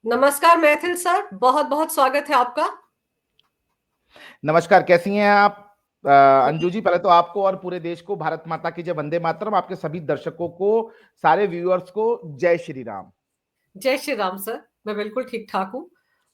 नमस्कार मैथिल सर, बहुत बहुत स्वागत है आपका। नमस्कार, कैसी हैं आप? अंजू जी, पहले तो आपको और पूरे देश को भारत माता की जय, वंदे मातरम। आपके सभी दर्शकों को, सारे व्यूअर्स को जय श्री राम। जय श्री राम सर। मैं बिल्कुल ठीक ठाक हूँ।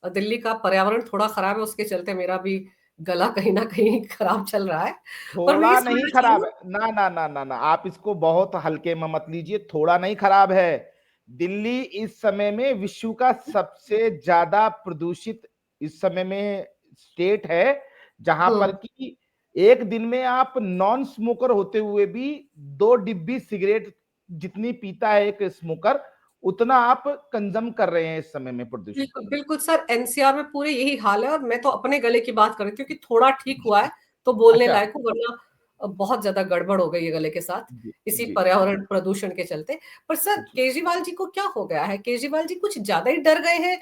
दिल्ली का पर्यावरण थोड़ा खराब है, उसके चलते मेरा भी गला कहीं ना कहीं खराब चल रहा है। पर मैं ये थोड़ा नहीं समझ रही खराब हूँ। है, ना ना ना ना ना, आप इसको बहुत हल्के में मत लीजिए। थोड़ा नहीं खराब है। दिल्ली इस समय में विश्व का सबसे ज्यादा प्रदूषित इस समय में स्टेट है, जहां पर हम्म। कि एक दिन में आप नॉन स्मोकर होते हुए भी 2 डिब्बी सिगरेट जितनी पीता है एक स्मोकर, उतना आप कंजम कर रहे हैं इस समय में प्रदूषित। बिल्कुल बिल्कुल सर, एनसीआर में पूरे यही हाल है। और मैं तो अपने गले की बात कर रही थी कि थोड़ा ठीक हुआ है तो बोलने अच्छा। लायक हूँ, वरना बहुत ज्यादा गड़बड़ हो गई है गले के साथ, जी इसी जी पर्यावरण प्रदूषण के चलते। पर सर, जी। केजरीवाल जी को क्या हो गया है? केजरीवाल जी कुछ ज्यादा ही डर गए हैं।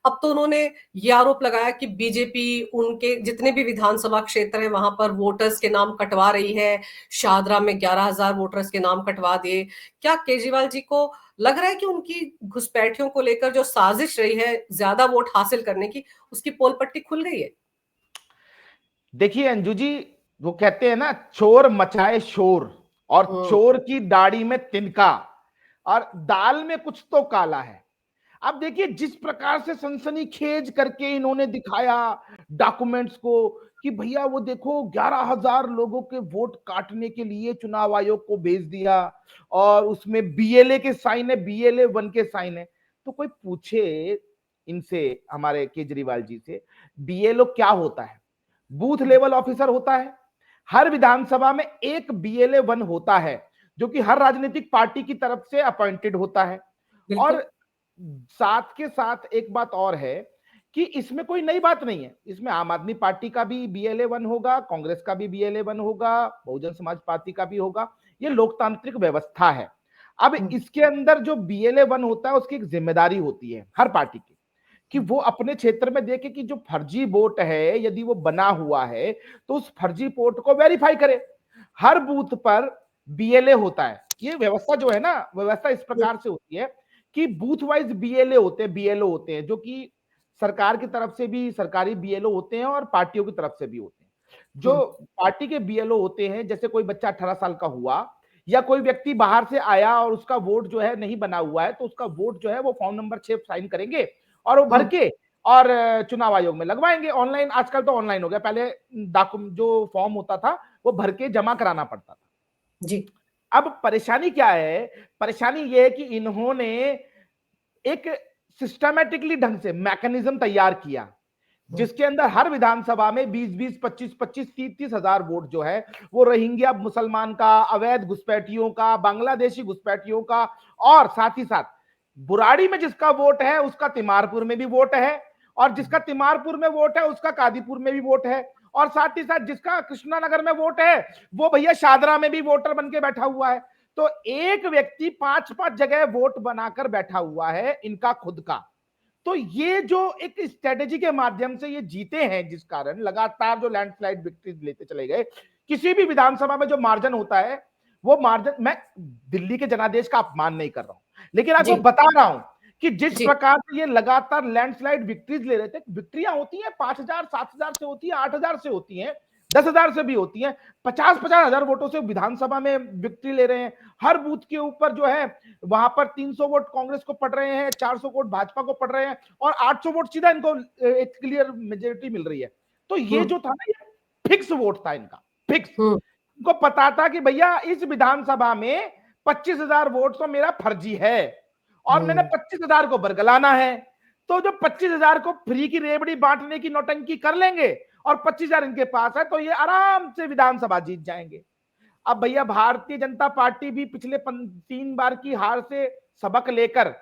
अब तो उन्होंने ये आरोप लगाया कि बीजेपी उनके जितने भी विधानसभा क्षेत्र हैं वहां पर वोटर्स के नाम कटवा रही है। शाहदरा में 11,000 वोटर्स के नाम कटवा दिए। क्या केजरीवाल जी को लग रहा है कि उनकी घुसपैठियों को लेकर जो साजिश रही है ज्यादा वोट हासिल करने की, उसकी पोल पट्टी खुल गई है? देखिए अंजू जी, वो कहते हैं ना, चोर मचाए शोर और हम्म। चोर की दाढ़ी में तिनका और दाल में कुछ तो काला है। अब देखिए, जिस प्रकार से सनसनीखेज करके इन्होंने दिखाया डॉक्यूमेंट्स को कि भैया वो देखो 11,000 लोगों के वोट काटने के लिए चुनाव आयोग को भेज दिया और उसमें बीएलए के साइन है, BLA 1 के साइन है। तो कोई पूछे इनसे, हमारे केजरीवाल जी से, बीएलओ क्या होता है? बूथ लेवल ऑफिसर होता है। हर विधानसभा में एक BLA 1 होता है, जो कि हर राजनीतिक पार्टी की तरफ से अपॉइंटेड होता है। बिल्कुल। और साथ के साथ एक बात और है कि इसमें कोई नई बात नहीं है। इसमें आम आदमी पार्टी का भी BLA 1 होगा, कांग्रेस का भी BLA 1 होगा, बहुजन समाज पार्टी का भी होगा। ये लोकतांत्रिक व्यवस्था है। अब हम्म। इसके अंदर जो BLA 1 होता है, उसकी एक जिम्मेदारी होती है हर पार्टी की, कि वो अपने क्षेत्र में देखे कि जो फर्जी वोट है यदि वो बना हुआ है तो उस फर्जी वोट को वेरीफाई करे। हर बूथ पर BLA होता है। ये व्यवस्था जो है ना, व्यवस्था इस प्रकार से होती है कि बूथ वाइज BLA होते हैं, BLO होते हैं, जो कि सरकार की तरफ से भी सरकारी BLO होते हैं और पार्टियों की तरफ से भी होते हैं। जो हम्म। पार्टी के BLO होते हैं, जैसे कोई बच्चा 18 साल का हुआ या कोई व्यक्ति बाहर से आया और उसका वोट जो है नहीं बना हुआ है, तो उसका वोट जो है वो फॉर्म नंबर 6 साइन करेंगे और वो भर हम्म। के और चुनाव आयोग में लगवाएंगे ऑनलाइन। आजकल तो ऑनलाइन हो गया, पहले जो फॉर्म होता था वो भर के जमा कराना पड़ता था। जी। अब परेशानी क्या है? परेशानी ये है कि इन्होंने एक सिस्टमैटिकली ढंग से मैकेनिज्म तैयार किया, हम्म। जिसके अंदर हर विधानसभा में 20-20, 25-25, 30-30 हजार वोट जो है वो रोहिंग्या मुसलमान का, अवैध घुसपैठियों का, बांग्लादेशी घुसपैठियों का, और साथ ही साथ बुराड़ी में जिसका वोट है उसका तिमारपुर में भी वोट है, और जिसका तिमारपुर में वोट है उसका कादीपुर में भी वोट है, और साथ ही साथ जिसका कृष्णानगर में वोट है वो भैया शादरा में भी वोटर बन के बैठा हुआ है। तो एक व्यक्ति 5-5 जगह वोट बनाकर बैठा हुआ है इनका खुद का। तो ये जो एक स्ट्रेटेजी के माध्यम से ये जीते हैं, जिस कारण लगातार जो लैंडस्लाइड विक्ट्री लेते चले गए, किसी भी विधानसभा में जो मार्जिन होता है वो मार्जिन, मैं दिल्ली के जनादेश का अपमान नहीं कर रहा हूं, लेकिन आपको जी। बता रहा हूं कि जिस जी। प्रकार से ये लगातार लैंडस्लाइड विक्ट्रीज ले रहे थे, विक्ट्रियां होती हैं 5,000, 7,000 से होती है, 8,000 से होती हैं, 10,000 से भी होती हैं, 50-50 हजार वोटों से विधानसभा में विक्ट्री ले रहे हैं। हर बूथ के ऊपर जो है वहां पर 300 वोट कांग्रेस को पड़ रहे हैं, 400 वोट भाजपा को पड़ रहे हैं, और 800 वोट सीधा इनको एक क्लियर मेजोरिटी मिल रही है। तो ये हम्म। जो था ना, ये फिक्स वोट था इनका, फिक्स। हम्म। इनको पता था कि भैया इस विधानसभा में 25,000 वोट तो मेरा फर्जी है और मैंने हम्म। 25,000 को बरगलाना है। तो जो 25,000 को फ्री की रेवड़ी बांटने की नौटंकी कर लेंगे और 25,000 इनके पास है, तो ये आराम से विधानसभा जीत जाएंगे। अब भैया भारतीय जनता पार्टी भी पिछले 3 बार की हार से सबक लेकर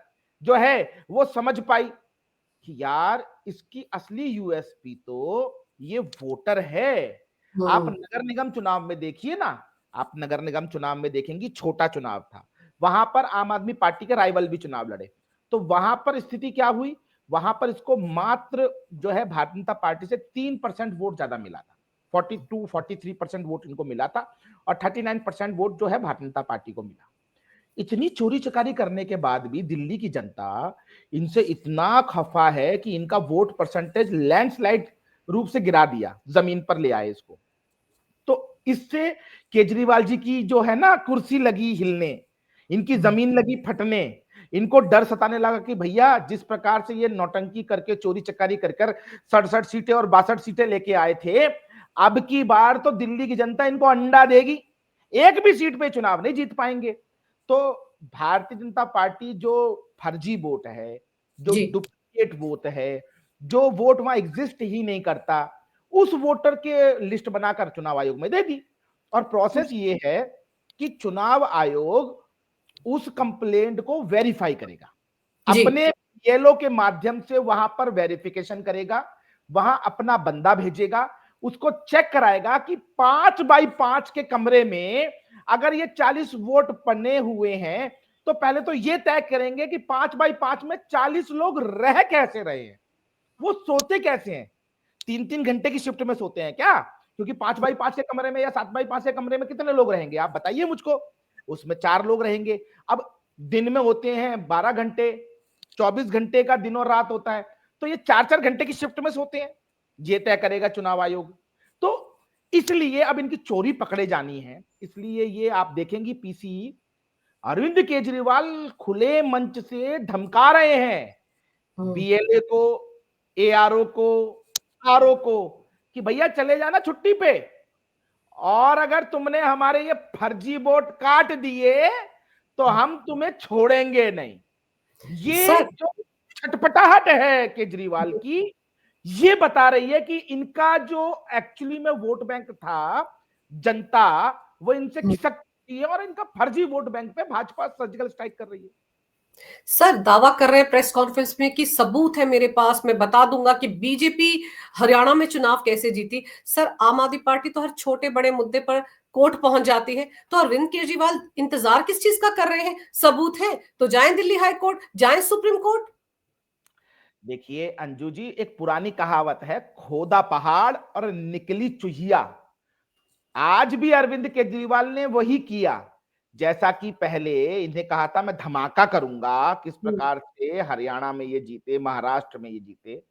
जो है वो समझ पाई कि यार इसकी असली यूएसपी तो ये वोटर है। आप हम्म। नगर निगम चुनाव में देखिए ना, आप नगर निगम चुनाव में देखेंगी, छोटा चुनाव था, वहां पर आम आदमी पार्टी के राइवल भी चुनाव लड़े, तो वहां पर स्थिति क्या हुई? वहां पर इसको मात्र जो है भारतीय जनता पार्टी से 3% वोट ज्यादा मिला था। 42-43% वोट इनको मिला था और 39% वोट जो है भारतीय जनता पार्टी को मिला। इतनी चोरी चकारी करने के बाद भी दिल्ली की जनता इनसे इतना खफा है कि इनका वोट परसेंटेज लैंडस्लाइड रूप से गिरा दिया, जमीन पर ले आए इसको। तो इससे केजरीवाल जी की जो है ना कुर्सी लगी हिलने, इनकी जमीन लगी फटने, इनको डर सताने लगा कि भैया जिस प्रकार से ये नौटंकी करके चोरी चकारी कर कर 67 सीटें और 62 सीटें लेके आए थे, अब की बार तो दिल्ली की जनता इनको अंडा देगी, एक भी सीट पे चुनाव नहीं जीत पाएंगे। तो भारतीय जनता पार्टी जो फर्जी वोट है, जो जी डुप्लीकेट वोट है, जो वोट वहां एग्जिस्ट ही नहीं करता, उस वोटर के लिस्ट बनाकर चुनाव आयोग में दे दी। और प्रोसेस ये है कि चुनाव आयोग उस कंप्लेंट को वेरीफाई करेगा, जी अपने येलो के माध्यम से वहां पर वेरिफिकेशन करेगा, वहां अपना बंदा भेजेगा, उसको चेक कराएगा कि 5x5 के कमरे में अगर ये 40 वोट पन्ने हुए हैं, तो पहले तो ये तय करेंगे कि 5x5 में 40 लोग रह कैसे रहे हैं, वो सोते कैसे हैं, 3-3 घंटे की शिफ्ट में सोते हैं क्या? क्योंकि 5x5 के कमरे में या 7x5 के कमरे में कितने लोग रहेंगे आप बताइए मुझको? उसमें 4 लोग रहेंगे। अब दिन में होते हैं 12 घंटे, 24 घंटे का दिन और रात होता है, तो ये 4-4 घंटे की शिफ्ट में सोते हैं, ये तय करेगा चुनाव आयोग। तो इसलिए अब इनकी चोरी पकड़े जानी है, इसलिए ये आप देखेंगे पीसी अरविंद केजरीवाल खुले मंच से धमका रहे हैं बीएलए को, एआरओ को, आरओ को कि भैया चले जाना छुट्टी पे, और अगर तुमने हमारे ये फर्जी वोट काट दिए तो हम तुम्हें छोड़ेंगे नहीं। ये सर। जो छटपटाहट है केजरीवाल की, ये बता रही है कि इनका जो एक्चुअली में वोट बैंक था, जनता वो इनसे खिसक रही है और इनका फर्जी वोट बैंक पे भाजपा सर्जिकल स्ट्राइक कर रही है। सर दावा कर रहे हैं प्रेस कॉन्फ्रेंस में कि सबूत है मेरे पास, मैं बता दूंगा कि बीजेपी हरियाणा में चुनाव कैसे जीती। सर आम आदमी पार्टी तो हर छोटे बड़े मुद्दे पर कोर्ट पहुंच जाती है, तो अरविंद केजरीवाल इंतजार किस चीज का कर रहे हैं? सबूत है तो जाएं दिल्ली हाई कोर्ट, जाएं सुप्रीम कोर्ट। देखिए अंजू जी, एक पुरानी कहावत है, खोदा पहाड़ और निकली चुहिया। आज भी अरविंद केजरीवाल ने वही किया, जैसा कि पहले इन्हें कहा था मैं धमाका करूंगा, किस प्रकार से हरियाणा में ये जीते, महाराष्ट्र में ये जीते।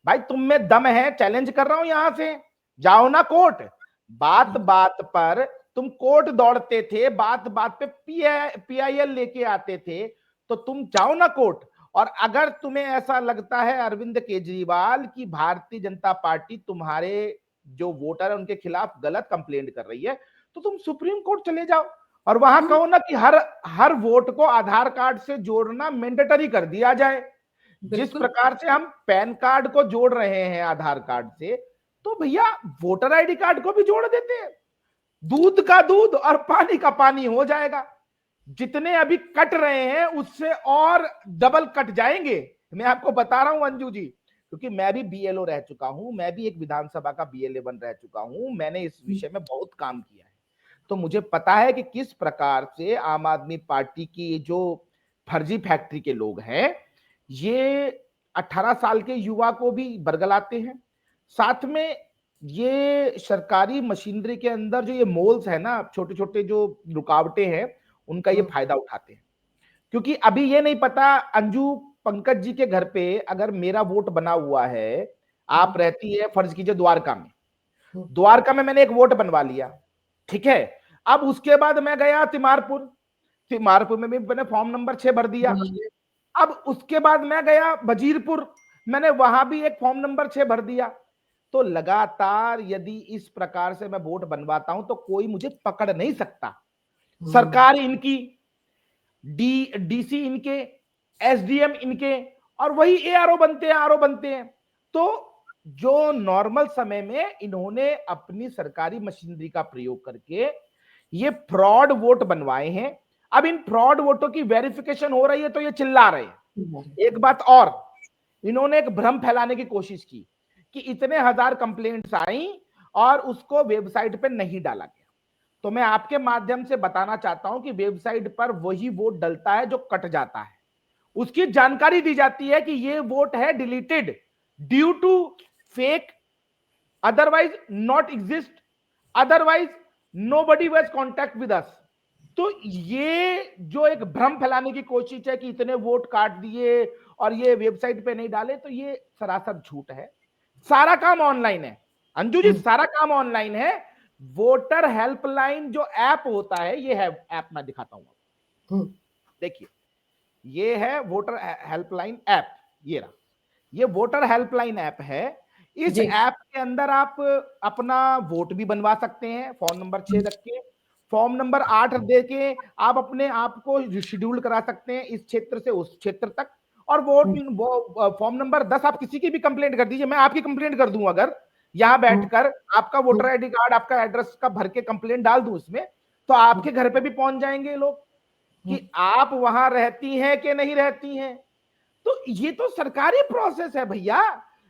भाई तुम में दम है, चैलेंज कर रहा हूं यहां से, जाओ ना कोर्ट। बात बात पर तुम कोर्ट दौड़ते थे, बात बात पे पीआईएल लेके आते थे, तो तुम जाओ ना कोर्ट। और अगर तुम्हें ऐसा लगता है अरविंद केजरीवाल की भारतीय जनता पार्टी तुम्हारे जो वोटर है उनके खिलाफ गलत कंप्लेंट कर रही है, तो तुम सुप्रीम कोर्ट चले जाओ और वहां कहो ना कि हर हर वोट को आधार कार्ड से जोड़ना मैंडेटरी कर दिया जाए। जिस बिल्कुल। प्रकार से हम पैन कार्ड को जोड़ रहे हैं आधार कार्ड से, तो भैया वोटर आईडी कार्ड को भी जोड़ देते हैं, दूध का दूध और पानी का पानी हो जाएगा। जितने अभी कट रहे हैं उससे और डबल कट जाएंगे, मैं आपको बता रहा हूं अंजू जी, क्योंकि मैं भी बीएलओ रह चुका हूं, मैं भी एक विधानसभा का बीएलए रह चुका हूं, मैंने इस विषय में बहुत काम किया है। तो मुझे पता है कि किस प्रकार से आम आदमी पार्टी की जो फर्जी फैक्ट्री के लोग हैं, ये 18 साल के युवा को भी बरगलाते हैं, साथ में ये सरकारी मशीनरी के अंदर जो ये मोल्स है ना, छोटे छोटे जो रुकावटें हैं, उनका ये फायदा उठाते हैं। क्योंकि अभी ये नहीं पता अंजू, पंकज जी के घर पे अगर मेरा वोट बना हुआ है, आप रहती है फर्ज कीजिए द्वारका में, द्वारका में मैंने एक वोट बनवा लिया, ठीक है। अब उसके बाद मैं गया तिमारपुर, तिमारपुर में भी मैंने फॉर्म नंबर 6 भर दिया। अब उसके बाद मैं गया वजीरपुर, मैंने वहां भी एक फॉर्म नंबर 6 भर दिया। तो लगातार यदि इस प्रकार से मैं वोट बनवाता हूं तो कोई मुझे पकड़ नहीं सकता। सरकार इनकी, डीसी इनके, एसडीएम इनके, और वही एआरओ बनते हैं, आरओ बनते हैं। तो जो नॉर्मल समय में इन्होंने अपनी सरकारी मशीनरी का प्रयोग करके ये फ्रॉड वोट बनवाए हैं, अब इन फ्रॉड वोटों की वेरिफिकेशन हो रही है तो ये चिल्ला रहे हैं। एक बात और, इन्होंने एक भ्रम फैलाने की कोशिश की कि इतने हजार कंप्लेंट्स आई और उसको वेबसाइट पे नहीं डाला गया। तो मैं आपके माध्यम से बताना चाहता हूं कि वेबसाइट पर वही वोट डलता है जो कट जाता है, उसकी जानकारी दी जाती है कि ये वोट है deleted due to fake, otherwise not exist, otherwise nobody was contact with us. तो ये जो एक भ्रम फैलाने की कोशिश है कि इतने वोट काट दिए और ये वेबसाइट पे नहीं डाले, तो ये सरासर झूठ है। सारा काम ऑनलाइन है अंजू जी, सारा काम ऑनलाइन है। वोटर हेल्पलाइन जो ऐप होता है, ये है ऐप, मैं दिखाता हूं, देखिए ये है वोटर हेल्पलाइन ऐप, ये रहा, ये वोटर हेल्पलाइन ऐप है। इस जी ऐप के अंदर आप अपना वोट भी बनवा सकते हैं, फॉर्म नंबर 6 रख के, फॉर्म नंबर 8 दे के आप अपने आप को शेड्यूल करा सकते हैं इस क्षेत्र से उस क्षेत्र तक। और वो फॉर्म नंबर 10 आप किसी की भी कंप्लेंट कर दीजिए, मैं आपकी कंप्लेंट कर दूं, अगर यहां बैठकर आपका वोटर आईडी कार्ड, आपका एड्रेस का भर के कंप्लेंट डाल दूं इसमें, तो आपके घर पे भी पहुंच जाएंगे लोग कि आप वहां रहती हैं कि नहीं रहती हैं। तो ये तो सरकारी प्रोसेस है भैया।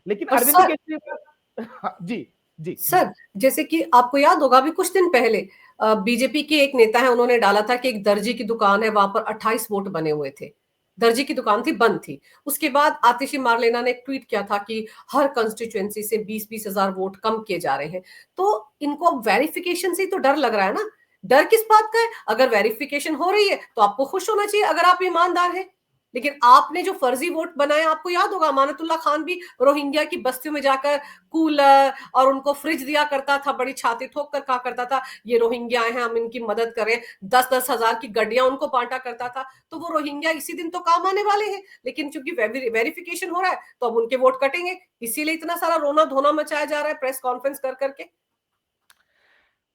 लेकिन और अरविंद सर, केजरीवाल जी जी सर जैसे कि आपको याद होगा अभी कुछ दिन पहले बीजेपी के एक नेता है, उन्होंने डाला था कि एक दर्जी की दुकान है, वहां पर 28 वोट बने हुए थे। दर्जी की दुकान थी, बंद थी। उसके बाद आतिशी मारलेना ने एक ट्वीट किया था कि हर कंस्टिट्यूएंसी से 20-20 हजार वोट कम किए जा रहे हैं। तो इनको अब वेरिफिकेशन से ही तो डर लग रहा है ना। डर किस बात का है? अगर वेरिफिकेशन हो रही है तो आपको खुश होना चाहिए, अगर आप ईमानदार हैं। लेकिन आपने जो फर्जी वोट बनाए, आपको याद होगा अमानतुल्लाह खान भी रोहिंग्या की बस्तियों में जाकर कूलर और उनको फ्रिज दिया करता था, बड़ी छाती ठोक कर कहा करता था ये रोहिंग्या हैं, हम इनकी मदद करें। 10-10 हजार की गड्डियां उनको बांटा करता था। तो वो रोहिंग्या इसी दिन तो काम आने वाले हैं। लेकिन चूंकि वेरिफिकेशन हो रहा है तो अब उनके वोट कटेंगे। इसीलिए इतना सारा रोना धोना मचाया जा रहा है प्रेस कॉन्फ्रेंस कर करके।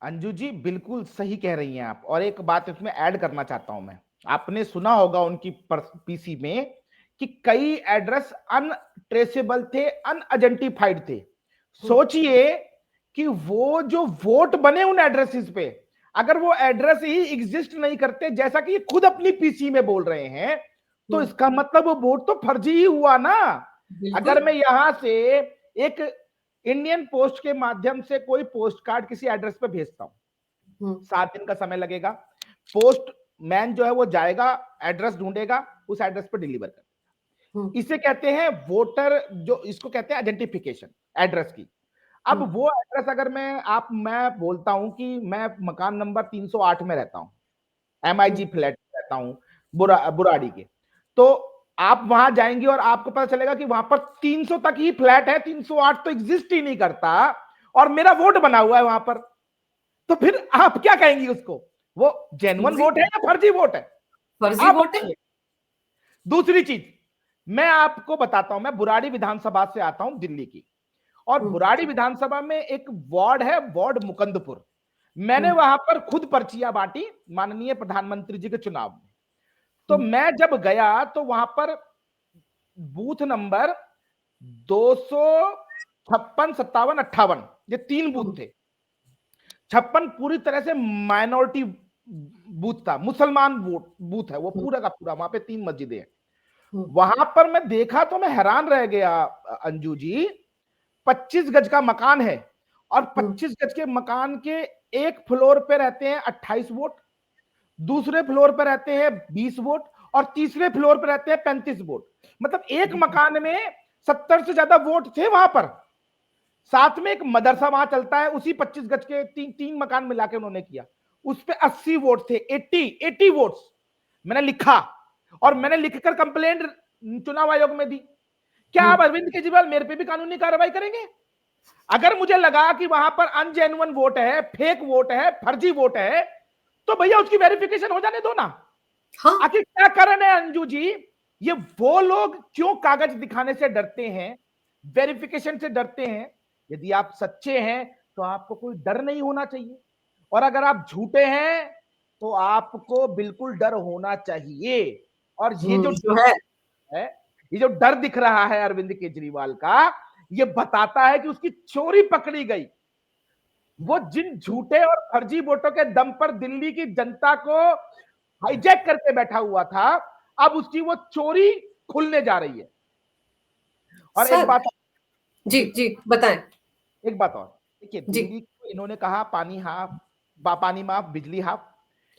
अंजू जी बिल्कुल सही कह रही हैं आप। और एक बात इसमें ऐड करना चाहता हूं मैं, आपने सुना होगा उनकी पीसी में कि कई एड्रेस अनट्रेसेबल थे, अनआइडेंटिफाइड थे। सोचिए कि वो जो वोट बने उन एड्रेसेस पे, अगर वो एड्रेस ही एग्जिस्ट नहीं करते, जैसा कि ये खुद अपनी पीसी में बोल रहे हैं, तो इसका मतलब वो वोट तो फर्जी ही हुआ ना। बिल्कुल। अगर मैं यहां से एक इंडियन पोस्ट के माध्यम से कोई पोस्ट कार्ड किसी एड्रेस पे भेजता हूं, 7 दिन का समय लगेगा, पोस्ट मैन जो है वो जाएगा, एड्रेस ढूंढेगा, उस एड्रेस पर डिलीवर कर, इसे कहते हैं वोटर, जो इसको कहते हैं आइडेंटिफिकेशन एड्रेस की। अब वो एड्रेस अगर मैं बोलता हूं कि मैं मकान नंबर 308 में रहता हूं, MIG फ्लैट में रहता हूं, बुराड़ी के, तो आप वहां जाएंगे और आपको पता चलेगा कि वहां पर 300 तक ही फ्लैट है, 308 तो एग्जिस्ट ही नहीं करता, और मेरा वोट बना हुआ है वहां पर। तो फिर आप क्या कहेंगी उसको, वो जेन्युइन वोट है या फर्जी वोट है? फर्जी आप वोट है। बताइए। दूसरी चीज मैं आपको बताता हूं, मैं बुराड़ी विधानसभा से आता हूं, दिल्ली की, और बुराड़ी विधानसभा में एक वार्ड है, वार्ड मुकंदपुर। मैंने वहां पर खुद पर्चियां बांटी माननीय प्रधानमंत्री जी के चुनाव में। तो मैं जब गया तो वहां पर बूथ नंबर 256, 57, 58, ये 3 बूथ थे। 56 पूरी तरह से माइनॉरिटी बूथ था, मुसलमान वोट बूथ है वो पूरा का पूरा, वहां पे 3 मस्जिदें हैं। वहां पर मैं देखा तो मैं हैरान रह गया अंजू जी। 25 गज का मकान है, और 25 गज के मकान के एक फ्लोर पे रहते हैं 28 वोट, दूसरे फ्लोर पे रहते हैं 20 वोट, और तीसरे फ्लोर पे रहते हैं 35 वोट। मतलब एक मकान में 70 से ज्यादा वोट थे वहां पर। साथ में एक मदरसा वहां चलता है, उसी 25 गज के तीन मकान मिला के उन्होंने किया, उस पे 80 वोट थे, 80 वोट्स। मैंने लिखा, और मैंने लिखकर कंप्लेंट चुनाव आयोग में दी। क्या आप अरविंद केजरीवाल मेरे पे भी कानूनी कार्रवाई करेंगे? अगर मुझे लगा कि वहां पर अनजेन्युइन वोट है, फेक वोट है, फर्जी वोट है, तो भैया उसकी वेरिफिकेशन हो जाने दो ना। हाँ। आखिर क्या कारण है अंजू जी? ये वो लोग क्यों कागज दिखाने से डरते हैं, वेरिफिकेशन से डरते हैं? यदि आप सच्चे हैं तो आपको कोई डर नहीं होना चाहिए, और अगर आप झूठे हैं तो आपको बिल्कुल डर होना चाहिए। और ये जो जो है। है, ये जो डर दिख रहा है अरविंद केजरीवाल का, ये बताता है कि उसकी चोरी पकड़ी गई। वो जिन झूठे और फर्जी वोटों के दम पर दिल्ली की जनता को हाईजैक करके बैठा हुआ था, अब उसकी वो चोरी खुलने जा रही है। और एक सर बात, जी जी जी बताएं। एक बात और, देखिए जी। दिल्ली को इन्होंने कहा पानी हाफ, पानी माफ बिजली हाफ।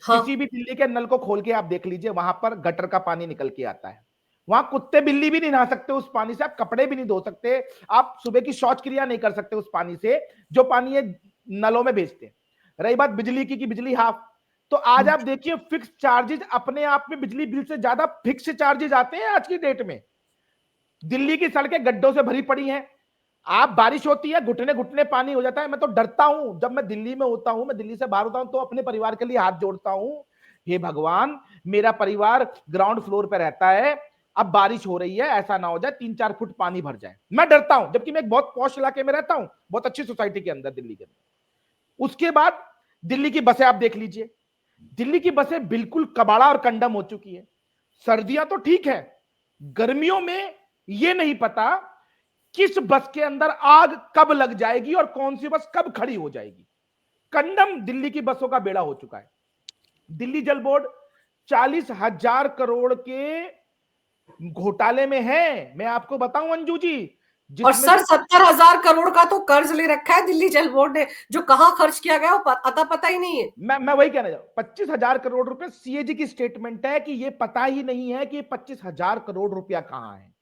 हाँ। किसी भी दिल्ली के नल को खोल के आप देख लीजिए, वहां पर गटर का पानी निकल के आता है। वहां कुत्ते बिल्ली भी नहीं नहा सकते उस पानी से, आप कपड़े भी नहीं धो सकते, आप सुबह की शौच क्रिया नहीं कर सकते उस पानी से, जो पानी ये नलों में भेजते हैं। रही बात बिजली की, बिजली हाफ, तो आज आप देखिए फिक्स चार्जेज अपने आप में बिजली बिल से ज्यादा फिक्स चार्जेज आते हैं आज की डेट में। दिल्ली की सड़कें गड्ढों से भरी पड़ी हैं। आप बारिश होती है, घुटने घुटने पानी हो जाता है। मैं तो डरता हूं जब मैं दिल्ली में होता हूं, मैं दिल्ली से बाहर होता हूं तो अपने परिवार के लिए हाथ जोड़ता हूं, हे भगवान मेरा परिवार ग्राउंड फ्लोर पर रहता है, अब बारिश हो रही है ऐसा ना हो जाए 3-4 फुट पानी भर जाए। मैं डरता हूं, जबकि मैं एक बहुत पॉश इलाके में रहता हूं, बहुत अच्छी सोसाइटी के अंदर दिल्ली के अंदर। उसके बाद दिल्ली की बसें आप देख लीजिए, दिल्ली की बसें बिल्कुल कबाड़ा और कंडम हो चुकी है। सर्दियां तो ठीक है, गर्मियों में यह नहीं पता किस बस के अंदर आग कब लग जाएगी और कौन सी बस कब खड़ी हो जाएगी। कंडम दिल्ली की बसों का बेड़ा हो चुका है। दिल्ली जल बोर्ड 40,000 करोड़ के घोटाले में है, मैं आपको बताऊं अंजू जी, और जिसमें सर से 70,000 करोड़ का तो कर्ज ले रखा है दिल्ली जल बोर्ड ने, जो कहां खर्च किया गया वो अता पता ही नहीं है। मैं वही कहना चाहूं, 25,000 करोड़ रुपए सीएजी की स्टेटमेंट है कि ये पता ही नहीं है कि 25,000 करोड़ रुपया कहां है।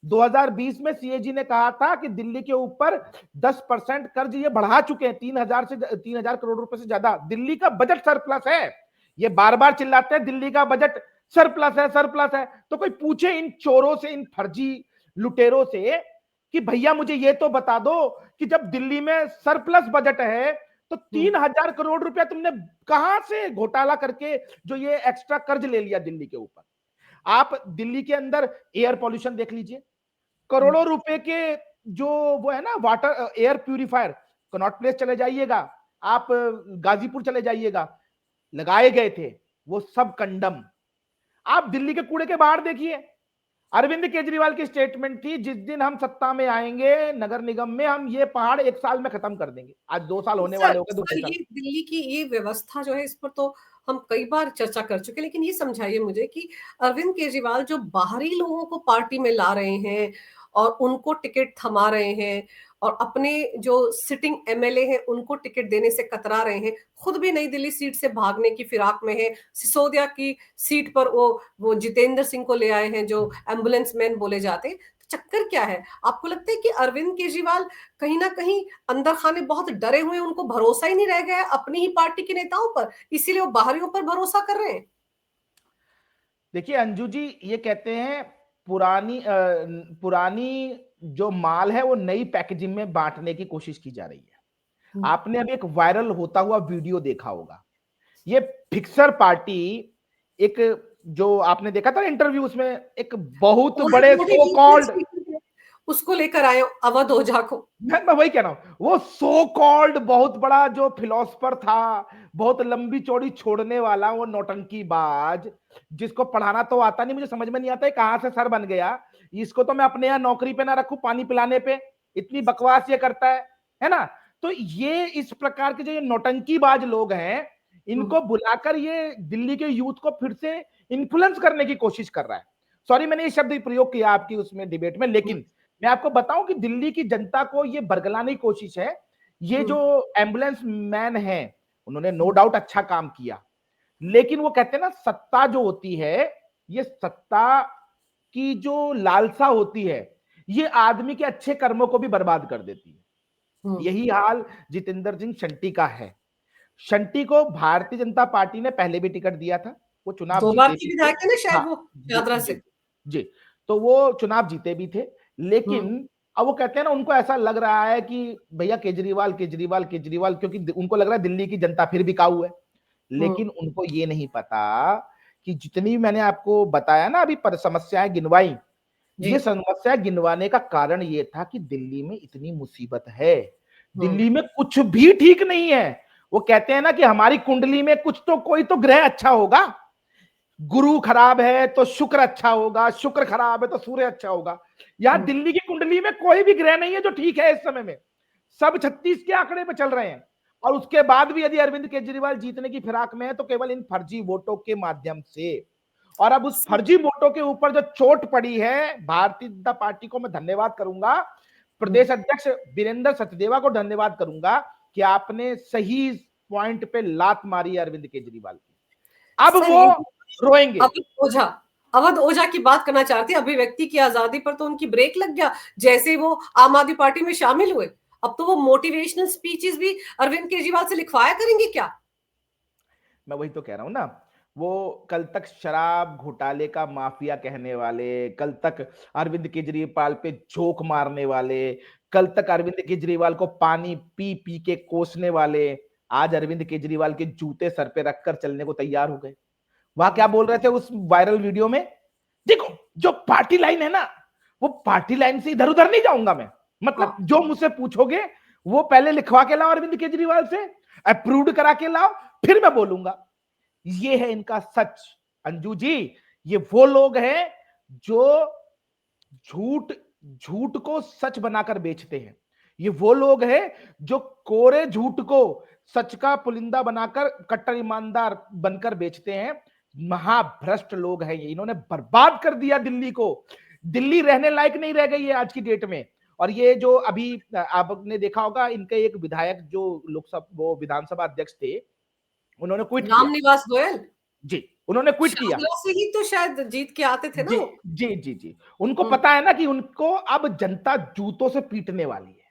2020 में सीएजी ने कहा था कि दिल्ली के ऊपर 10% कर्ज ये बढ़ा चुके हैं, 3,000 करोड़ रुपए से ज्यादा। दिल्ली का बजट सरप्लस है। ये बार बार चिल्लाते हैं दिल्ली का बजट सरप्लस है, सरप्लस है। तो कोई पूछे इन चोरों से, इन फर्जी लुटेरों से कि भैया मुझे ये तो बता दो कि जब दिल्ली में सरप्लस बजट है तो 3,000 करोड़ रुपया तुमने कहां से घोटाला करके जो ये एक्स्ट्रा कर्ज ले लिया दिल्ली के ऊपर। आप दिल्ली के अंदर एयर पॉल्यूशन देख लीजिए, करोड़ों रुपए के जो वो है ना water air purifier, Connaught place चले जाइएगा, आप गाजीपुर चले जाइएगा, लगाए गए थे वो सब कंडम। आप दिल्ली के कूड़े के बाहर देखिए, अरविंद केजरीवाल की स्टेटमेंट थी जिस दिन हम सत्ता में आएंगे नगर निगम में हम ये पहाड़ 1 साल में खत्म कर देंगे। आज 2 साल होने सर वाले हो गए, सर दूसरे साल। ये दिल्ली की ये व्यवस्था जो है इस पर तो हम कई बार चर्चा कर चुके हैं, लेकिन ये समझाइए मुझे कि अरविंद केजरीवाल जो बाहरी लोगों को पार्टी में ला रहे हैं और उनको टिकट थमा रहे हैं और अपने जो सिटिंग एमएलए हैं उनको टिकट देने से कतरा रहे हैं, खुद भी नई दिल्ली सीट से भागने की फिराक में है, सिसोदिया की सीट पर वो जितेंद्र सिंह को ले आए हैं जो एम्बुलेंस मैन बोले जाते हैं। तो चक्कर क्या है? आपको लगता है कि अरविंद केजरीवाल कहीं ना कहीं अंदर खाने बहुत डरे हुए हैं, उनको भरोसा ही नहीं रह गया है अपनी ही पार्टी के नेताओं पर, इसीलिए वो बाहरियों पर भरोसा कर रहे हैं? देखिए अंजू जी, ये कहते हैं पुरानी जो माल है वो नई पैकेजिंग में बांटने की कोशिश की जा रही है। आपने अभी एक वायरल होता हुआ वीडियो देखा होगा, ये फिक्सर पार्टी, एक जो आपने देखा था इंटरव्यू, उसमें एक बहुत वो बड़े सो मोटिवेशनल कॉल्ड, स्पीकर उसको लेकर आए अवध ओझा को। मैं वही कह रहा हूं, वो सो कॉल्ड बहुत बड़ा जो फिलोसफर था, बहुत लंबी चौड़ी छोड़ने वाला, वो नौटंकीबाज जिसको पढ़ाना तो आता नहीं, मुझे समझ में नहीं आता है कहां से सर बन गया। इसको तो मैं अपने यहाँ नौकरी पे ना रखूं, पानी पिलाने पे, इतनी बकवास ये करता है ना। तो ये इस प्रकार के जो ये नौटंकीबाज लोग हैं, इनको बुलाकर ये दिल्ली के यूथ को फिर से इन्फ्लुएंस करने की कोशिश कर रहा है। सॉरी मैंने ये शब्द प्रयोग किया आपकी उसमें डिबेट में, लेकिन मैं आपको बताऊं कि दिल्ली की जनता को ये बरगलाने की कोशिश है। ये जो एम्बुलेंस मैन है उन्होंने नो डाउट अच्छा काम किया, लेकिन वो कहते हैं ना सत्ता जो होती है, ये सत्ता की जो लालसा होती है ये आदमी के अच्छे कर्मों को भी बर्बाद कर देती है। यही हाल जितेंद्र सिंह शंटी का है। शंटी को भारतीय जनता पार्टी ने पहले भी टिकट दिया था, वो चुनाव 2 बार जीते की भी थे। विधायक है ना शायद हाँ वो, जी शादरा जी से। जी, तो वो चुनाव जीते भी थे, लेकिन अब वो कहते हैं ना उनको ऐसा लग रहा है कि भैया केजरीवाल केजरीवाल केजरीवाल, क्योंकि उनको लग रहा है दिल्ली की जनता फिर भी काऊ है। लेकिन उनको ये नहीं पता कि जितनी मैंने आपको बताया ना अभी पर समस्याएं गिनवाई, ये समस्या गिनवाने का कारण ये था कि दिल्ली में इतनी मुसीबत है, दिल्ली में कुछ भी ठीक नहीं है। वो कहते हैं ना कि हमारी कुंडली में कुछ तो कोई तो ग्रह अच्छा होगा, गुरु खराब है तो शुक्र अच्छा होगा, शुक्र खराब है तो सूर्य अच्छा होगा। यहां दिल्ली की कुंडली में कोई भी ग्रह नहीं है जो ठीक है इस समय में, सब 36 के आंकड़े पे चल रहे हैं। और उसके बाद भी यदि अरविंद केजरीवाल जीतने की फिराक में है तो केवल इन फर्जी वोटों के माध्यम से। और अब उस फर्जी वोटों के ऊपर जो चोट पड़ी है, भारतीय जनता पार्टी को मैं धन्यवाद करूंगा, प्रदेश अध्यक्ष वीरेंद्र सचदेवा को धन्यवाद करूंगा कि आपने सही पॉइंट पे लात मारी अरविंद केजरीवाल की। अब सर वो ये रोएंगे। अवध ओझा की बात करना चाहती, अभिव्यक्ति की आजादी पर तो उनकी ब्रेक लग गया जैसे ही वो आम आदमी पार्टी में शामिल हुए। अब तो वो मोटिवेशनल स्पीचेस भी अरविंद केजरीवाल से लिखवाया करेंगे क्या? मैं वही तो कह रहा हूं ना, वो कल तक शराब घोटाले का माफिया कहने वाले, कल तक अरविंद केजरीवाल पे जोक मारने वाले, कल तक अरविंद केजरीवाल को पानी पी पी के कोसने वाले, आज अरविंद केजरीवाल के जूते सर पे रखकर चलने को तैयार हो गए। वहां क्या बोल रहे थे उस वायरल वीडियो में? देखो, जो पार्टी लाइन है ना, वो पार्टी लाइन से इधर उधर नहीं जाऊंगा मैं, मतलब हाँ। जो मुझसे पूछोगे वो पहले लिखवा के लाओ अरविंद केजरीवाल से, अप्रूव्ड करा के लाओ, फिर मैं बोलूंगा। ये है इनका सच। अंजू जी, ये वो लोग हैं जो झूठ झूठ को सच बनाकर बेचते हैं। ये वो लोग हैं जो कोरे झूठ को सच का पुलिंदा बनाकर कट्टर ईमानदार बनकर बेचते हैं। महाभ्रष्ट लोग हैं ये, इन्होंने बर्बाद कर दिया दिल्ली को। दिल्ली रहने लायक नहीं रह गई है आज की डेट में। और ये जो अभी आपने देखा होगा, इनके एक विधायक जो लोकसभा वो विधानसभा अध्यक्ष थे, उन्होंने क्विट किया। रामनिवास गोयल जी, उन्होंने क्विट किया। शाहला से ही तो शायद जीत के आते थे ना जी वो। जी जी जी, उनको पता है ना कि उनको अब जनता जूतों से पीटने वाली है।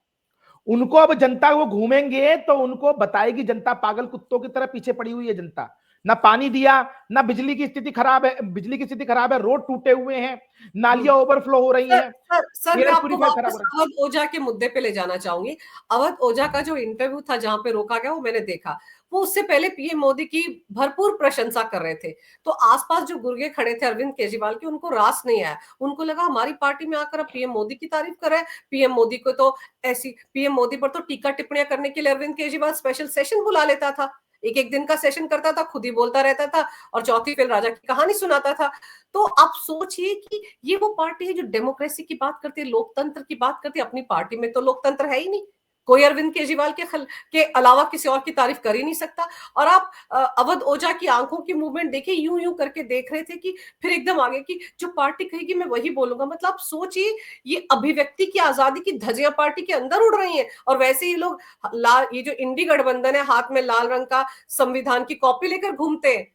उनको अब जनता, वो घूमेंगे तो उनको बताएगी जनता, पागल कुत्तों की तरह पीछे पड़ी हुई है जनता। ना पानी दिया, ना बिजली की स्थिति खराब है, बिजली की स्थिति खराब है, रोड टूटे हुए हैं, नालियां ओवरफ्लो हो रही सर हैं, सर मैं एयर आपको प्यूरिफायर खराब वापस हो रहा अवध ओझा के मुद्दे पे ले जाना चाहूंगी। अवध ओझा का जो इंटरव्यू था जहां पे रोका गया, वो मैंने देखा। वो उससे पहले पीएम मोदी की भरपूर प्रशंसा कर रहे थे। तो आसपास जो गुर्गे खड़े थे अरविंद केजरीवाल के, उनको रास नहीं आया। उनको लगा हमारी पार्टी में आकर अब पीएम मोदी की तारीफ कर रहे हैं। पीएम मोदी को तो ऐसी पीएम मोदी पर तो टीका टिप्पणियां करने के लिए अरविंद केजरीवाल स्पेशल सेशन बुला लेता था। एक एक दिन का सेशन करता था, खुद ही बोलता रहता था और चौथी फेल राजा की कहानी सुनाता था। तो आप सोचिए कि ये वो पार्टी है जो डेमोक्रेसी की बात करती है, लोकतंत्र की बात करती है। अपनी पार्टी में तो लोकतंत्र है ही नहीं। कोई अरविंद केजरीवाल के अलावा किसी और की तारीफ कर ही नहीं सकता। और आप अवध ओझा की आंखों की मूवमेंट देखिए, यूं यूं करके देख रहे थे कि फिर एकदम आगे की जो पार्टी कहेगी मैं वही बोलूंगा। मतलब आप सोचिए, ये अभिव्यक्ति की आजादी की धज्जियां पार्टी के अंदर उड़ रही हैं, और वैसे ही लोग लाल, ये जो इंडी गठबंधन है, हाथ में लाल रंग का संविधान की कॉपी लेकर घूमते हैं।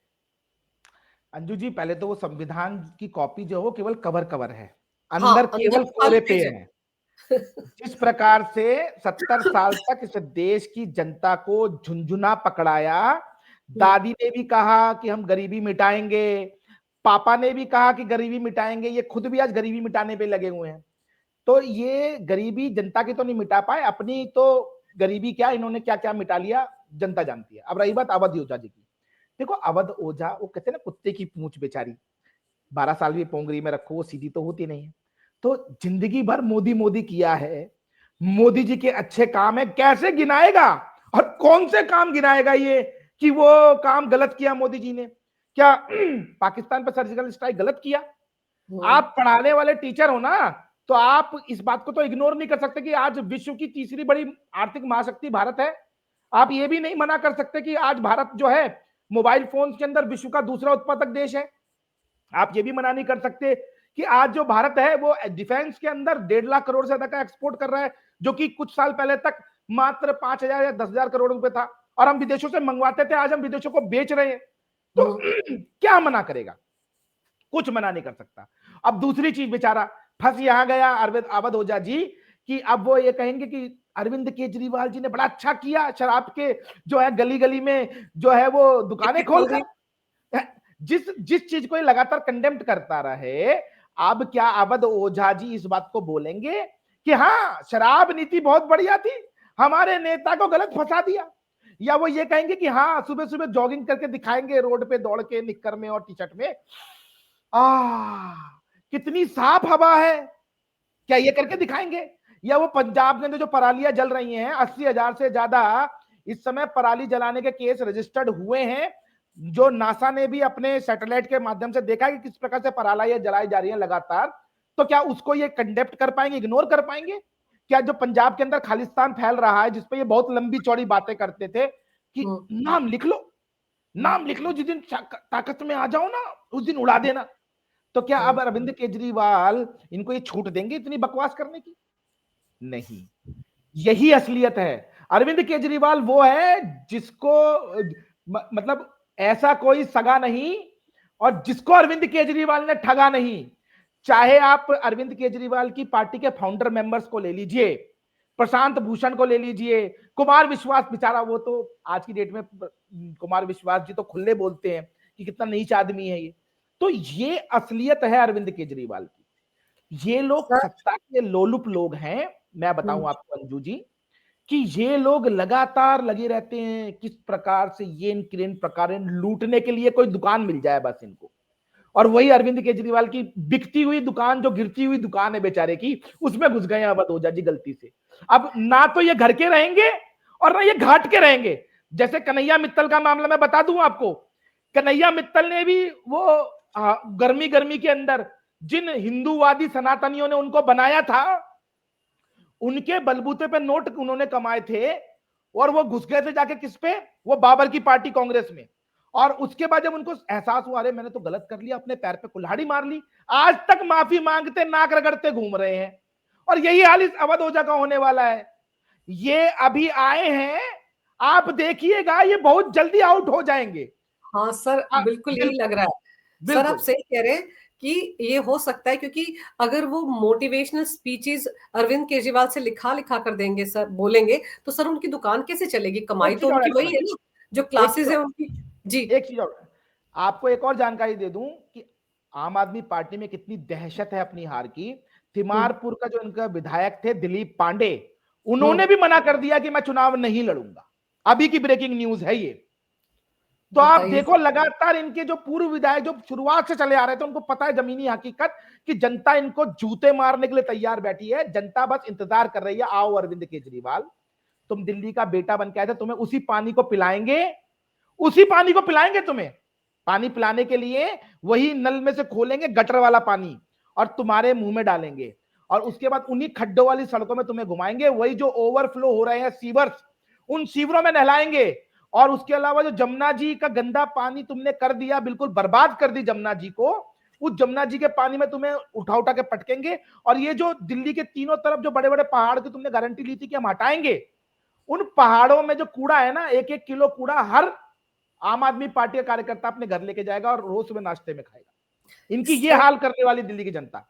अंजू जी, पहले तो वो संविधान की कॉपी जो है वो केवल कवर कवर है, हाँ, अंदर अंदर केवल तो खाली कोरे पे पेज है। है। जिस प्रकार से 70 साल तक इस देश की जनता को झुंझुना पकड़ाया, दादी ने भी कहा कि हम गरीबी मिटाएंगे, पापा ने भी कहा कि गरीबी मिटाएंगे, ये खुद भी आज गरीबी मिटाने पे लगे हुए हैं। तो ये गरीबी जनता की तो नहीं मिटा पाए, अपनी तो गरीबी क्या इन्होंने क्या क्या मिटा लिया जनता जानती है। अब रही बात अवध ओझा जी की, देखो अवध ओझा, वो कहते हैं ना कुत्ते की पूंछ बेचारी, 12 साल भी पोंगरी में रखो वो सीधी तो होती नहीं है। तो जिंदगी भर मोदी मोदी किया है, मोदी जी के अच्छे काम है, कैसे गिनाएगा? और कौन से काम गिनाएगा ये कि वो काम गलत किया मोदी जी ने? क्या पाकिस्तान पर सर्जिकल स्ट्राइक गलत किया? आप पढ़ाने वाले टीचर हो ना, तो आप इस बात को तो इग्नोर नहीं कर सकते कि आज विश्व की तीसरी बड़ी आर्थिक महाशक्ति भारत है। आप ये भी नहीं मना कर सकते कि आज भारत जो है मोबाइल फोन के अंदर विश्व का दूसरा उत्पादक देश है। आप ये भी मना नहीं कर सकते कि आज जो भारत है वो डिफेंस के अंदर 1.5 लाख करोड़ से ज्यादा का एक्सपोर्ट कर रहा है, जो कि कुछ साल पहले तक मात्र 5,000 या 10,000 करोड़ रुपए था, और हम विदेशों से मंगवाते थे, आज हम विदेशों को बेच रहे हैं। तो क्या मना करेगा? कुछ मना नहीं कर सकता। अब दूसरी चीज, बेचारा फंस यहां गया अवध ओझा जी, कि अब वो ये कहेंगे कि अरविंद केजरीवाल जी ने बड़ा अच्छा किया शराब के जो है गली गली में जो है वो दुकानें खोलकर। जिस जिस चीज को ये लगातार कंडेम्ड करता रहे, अब क्या अवध ओझा जी इस बात को बोलेंगे कि हाँ शराब नीति बहुत बढ़िया थी, हमारे नेता को गलत फंसा दिया? या वो ये कहेंगे कि हाँ सुबह सुबह जॉगिंग करके दिखाएंगे रोड पे दौड़ के निक्कर में और टी शर्ट में, आ कितनी साफ हवा है, क्या ये करके दिखाएंगे? या वो पंजाब के अंदर जो परालियां जल रही हैं, 80,000 से ज्यादा इस समय पराली जलाने के केस रजिस्टर्ड हुए हैं, जो नासा ने भी अपने सैटेलाइट के माध्यम से देखा कि किस प्रकार से परालियां जलाई जा रही हैं लगातार, तो क्या उसको ये कंडेप्ट कर पाएंगे, इग्नोर कर पाएंगे? क्या जो पंजाब के अंदर खालिस्तान फैल रहा है, जिसपे ये बहुत लंबी चौड़ी बातें करते थे कि नाम लिख लो, नाम लिख लो, जिस दिन ताकत में आ जाओ ना उस दिन उड़ा देना, तो क्या अब अरविंद केजरीवाल इनको ये छूट देंगे इतनी बकवास करने की? नहीं। यही असलियत है। अरविंद केजरीवाल वो है जिसको मतलब ऐसा कोई सगा नहीं, और जिसको अरविंद केजरीवाल ने ठगा नहीं। चाहे आप अरविंद केजरीवाल की पार्टी के फाउंडर मेंबर्स को ले लीजिए, प्रशांत भूषण को ले लीजिए, कुमार विश्वास बेचारा, वो तो आज की डेट में कुमार विश्वास जी तो खुले बोलते हैं कि कितना नीच आदमी है ये। तो ये असलियत है अरविंद केजरीवाल की। ये लोग सर। सत्ता के लोलुप लोग हैं। मैं हम्म। बताऊं आपको अंजू जी कि ये लोग लगातार लगे रहते हैं किस प्रकार से ये किन प्रकार लूटने के लिए कोई दुकान मिल जाए बस इनको। और वही अरविंद केजरीवाल की बिकती हुई दुकान, जो गिरती हुई दुकान है बेचारे की, उसमें घुस गए अवध ओझा जी गलती से। अब ना तो ये घर के रहेंगे और ना ये घाट के रहेंगे। जैसे कन्हैया मित्तल का मामला मैं बता दूं आपको, कन्हैया मित्तल ने भी वो गर्मी गर्मी के अंदर जिन हिंदूवादी सनातनियों ने उनको बनाया था, उनके बलबूते पे नोट उन्होंने कमाए थे, और वो घुस गए थे जाके किस पे, वो बाबर की पार्टी कांग्रेस में। और उसके बाद जब उनको एहसास हुआ अरे मैंने तो गलत कर लिया, अपने पैर पे कुल्हाड़ी मार ली, आज तक माफी मांगते नाक रगड़ते घूम रहे हैं। और यही हाल इस अवध ओझा का होने वाला है। ये अभी आए हैं, आप देखिएगा ये बहुत जल्दी आउट हो जाएंगे। हाँ सर, बिल्कुल यही लग बिल्कुल रहा है। सर आप बिल्कुल। सही कह रहे हैं कि ये हो सकता है, क्योंकि अगर वो मोटिवेशनल स्पीचेस अरविंद केजरीवाल से लिखा लिखा कर देंगे सर, बोलेंगे, तो सर उनकी दुकान कैसे चलेगी? कमाई एक तो चीज और उनकी ऐड वही करूं, है ना, जो एक चीज क्लासेस है और, उनकी। जी। एक चीज और आपको एक और जानकारी दे दूं कि आम आदमी पार्टी में कितनी दहशत है अपनी हार की। हम्म। तिमारपुर का जो इनका विधायक थे दिलीप पांडे, उन्होंने हम्म। भी मना कर दिया कि मैं चुनाव नहीं लड़ूंगा। अभी की ब्रेकिंग न्यूज है ये। तो आप बताइए देखो सर। लगातार इनके जो पूर्व विधायक जो शुरुआत से चले आ रहे थे, उनको पता है जमीनी हकीकत कि जनता इनको जूते मारने के लिए तैयार बैठी है। जनता बस इंतजार कर रही है, आओ अरविंद केजरीवाल, तुम दिल्ली का बेटा बन के आए थे, तुम्हें उसी पानी को पिलाएंगे, उसी पानी को पिलाएंगे तुम्हें। पानी पिलाने के लिए वही नल में से खोलेंगे गटर वाला पानी और तुम्हारे मुंह में डालेंगे, और उसके बाद उन्हीं खड्डों वाली सड़कों में तुम्हें घुमाएंगे, वही जो ओवरफ्लो हो रहे हैं सीवर्स, उन सीवरों में नहलाएंगे। और उसके अलावा जो जमुना जी का गंदा पानी तुमने कर दिया, बिल्कुल बर्बाद कर दी जमुना जी को, उस जमुना जी के पानी में तुम्हें उठा उठा के पटकेंगे। और ये जो दिल्ली के तीनों तरफ जो बड़े बड़े पहाड़ की तुमने गारंटी ली थी कि हम हटाएंगे, उन पहाड़ों में जो कूड़ा है ना, एक एक किलो कूड़ा हर आम आदमी पार्टी का कार्यकर्ता अपने घर लेके जाएगा और रोज सुबह नाश्ते में खाएगा। इनकी ये सर, हाल करने वाली दिल्ली की जनता।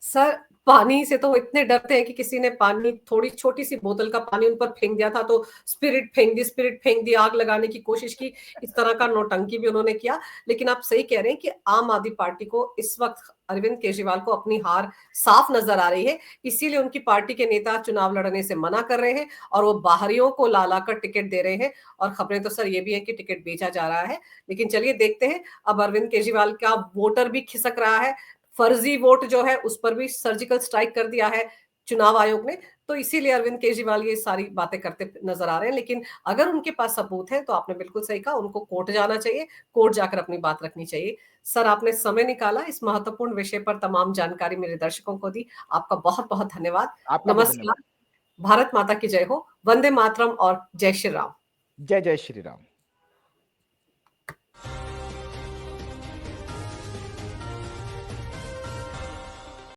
सर पानी से तो इतने डरते हैं कि किसी ने पानी, थोड़ी छोटी सी बोतल का पानी उन पर फेंक दिया था तो स्पिरिट फेंक दी, आग लगाने की कोशिश की। इस तरह का नौटंकी भी उन्होंने किया। लेकिन आप सही कह रहे हैं कि आम आदमी पार्टी को इस वक्त अरविंद केजरीवाल को अपनी हार साफ नजर आ रही है। इसीलिए उनकी पार्टी के नेता चुनाव लड़ने से मना कर रहे हैं और वो बाहरियों को ला ला कर टिकट दे रहे हैं। और खबरें तो सर ये भी है कि टिकट बेचा जा रहा है। लेकिन चलिए देखते हैं, अब अरविंद केजरीवाल का वोटर भी खिसक रहा है। फर्जी वोट जो है उस पर भी सर्जिकल स्ट्राइक कर दिया है चुनाव आयोग ने। तो इसीलिए अरविंद केजरीवाल ये सारी बातें करते नजर आ रहे हैं। लेकिन अगर उनके पास सबूत है तो आपने बिल्कुल सही कहा, उनको कोर्ट जाना चाहिए, कोर्ट जाकर अपनी बात रखनी चाहिए। सर आपने समय निकाला, इस महत्वपूर्ण विषय पर तमाम जानकारी मेरे दर्शकों को दी। आपका बहुत बहुत धन्यवाद। आपका भी नमस्कार। धन्यवाद। भारत माता की जय हो। वंदे मातरम और जय श्री राम। जय जय श्री राम।